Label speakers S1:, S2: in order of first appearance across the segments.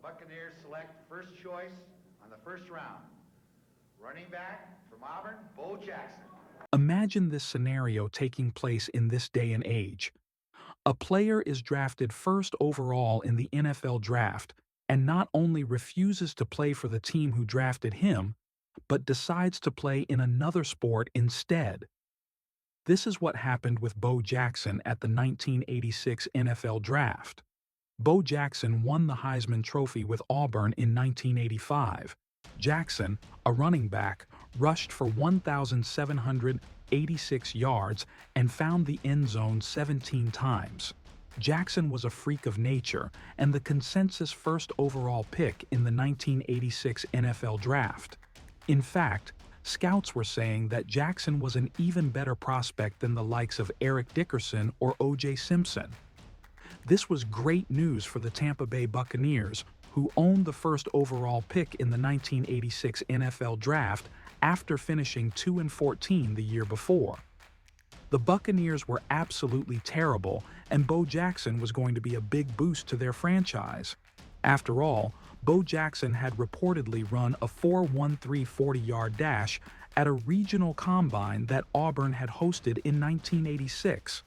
S1: Buccaneers select first choice on the first round. Running back from Auburn, Bo Jackson.
S2: Imagine this scenario taking place in this day and age. A player is drafted first overall in the NFL draft and not only refuses to play for the team who drafted him, but decides to play in another sport instead. This is what happened with Bo Jackson at the 1986 NFL Draft. Bo Jackson won the Heisman Trophy with Auburn in 1985. Jackson, a running back, rushed for 1,786 yards and found the end zone 17 times. Jackson was a freak of nature and the consensus first overall pick in the 1986 NFL Draft. In fact, scouts were saying that Jackson was an even better prospect than the likes of Eric Dickerson or O.J. Simpson. This was great news for the Tampa Bay Buccaneers, who owned the first overall pick in the 1986 NFL Draft after finishing 2-14 the year before. The Buccaneers were absolutely terrible, and Bo Jackson was going to be a big boost to their franchise. After all, Bo Jackson had reportedly run a 4.13 40-yard dash at a regional combine that Auburn had hosted in 1986.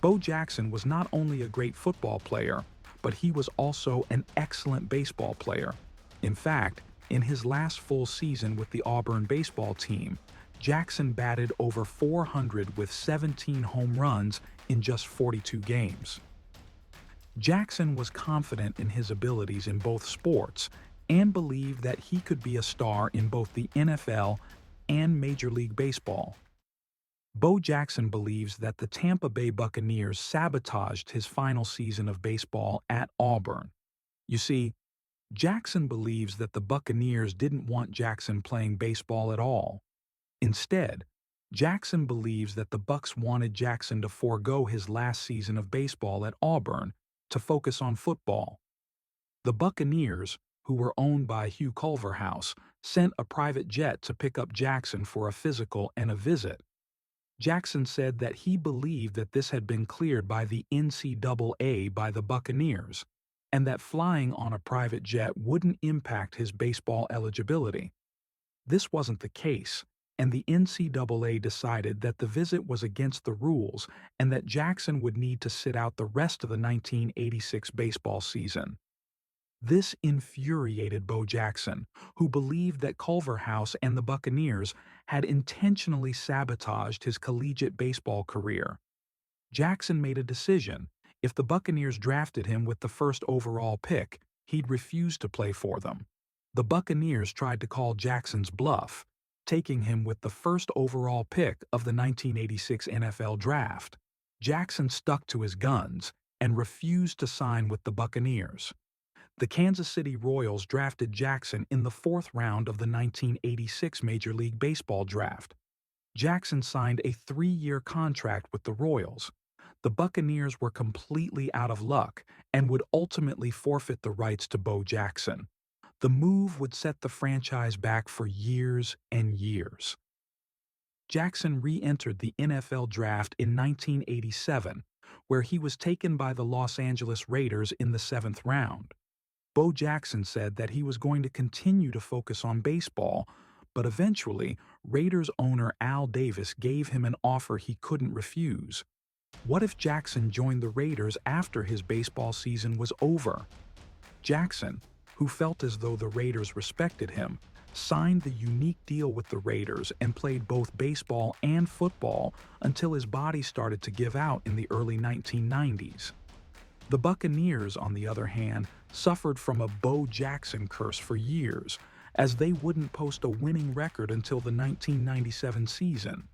S2: Bo Jackson was not only a great football player, but he was also an excellent baseball player. In fact, in his last full season with the Auburn baseball team, Jackson batted over 400 with 17 home runs in just 42 games. Jackson was confident in his abilities in both sports and believed that he could be a star in both the NFL and Major League Baseball. Bo Jackson believes that the Tampa Bay Buccaneers sabotaged his final season of baseball at Auburn. You see, Jackson believes that the Buccaneers didn't want Jackson playing baseball at all. Instead, Jackson believes that the Bucs wanted Jackson to forego his last season of baseball at Auburn to focus on football. The Buccaneers, who were owned by Hugh Culverhouse, sent a private jet to pick up Jackson for a physical and a visit. Jackson said that he believed that this had been cleared by the NCAA by the Buccaneers, and that flying on a private jet wouldn't impact his baseball eligibility. This wasn't the case, and the NCAA decided that the visit was against the rules and that Jackson would need to sit out the rest of the 1986 baseball season. This infuriated Bo Jackson, who believed that Culverhouse and the Buccaneers had intentionally sabotaged his collegiate baseball career. Jackson made a decision. If the Buccaneers drafted him with the first overall pick, he'd refuse to play for them. The Buccaneers tried to call Jackson's bluff, taking him with the first overall pick of the 1986 NFL Draft. Jackson stuck to his guns and refused to sign with the Buccaneers. The Kansas City Royals drafted Jackson in the fourth round of the 1986 Major League Baseball Draft. Jackson signed a 3-year contract with the Royals. The Buccaneers were completely out of luck and would ultimately forfeit the rights to Bo Jackson. The move would set the franchise back for years and years. Jackson re-entered the NFL Draft in 1987, where he was taken by the Los Angeles Raiders in the 7th round. Bo Jackson said that he was going to continue to focus on baseball, but eventually, Raiders owner Al Davis gave him an offer he couldn't refuse. What if Jackson joined the Raiders after his baseball season was over? Jackson, who felt as though the Raiders respected him, signed the unique deal with the Raiders and played both baseball and football until his body started to give out in the early 1990s. The Buccaneers, on the other hand, suffered from a Bo Jackson curse for years, as they wouldn't post a winning record until the 1997 season.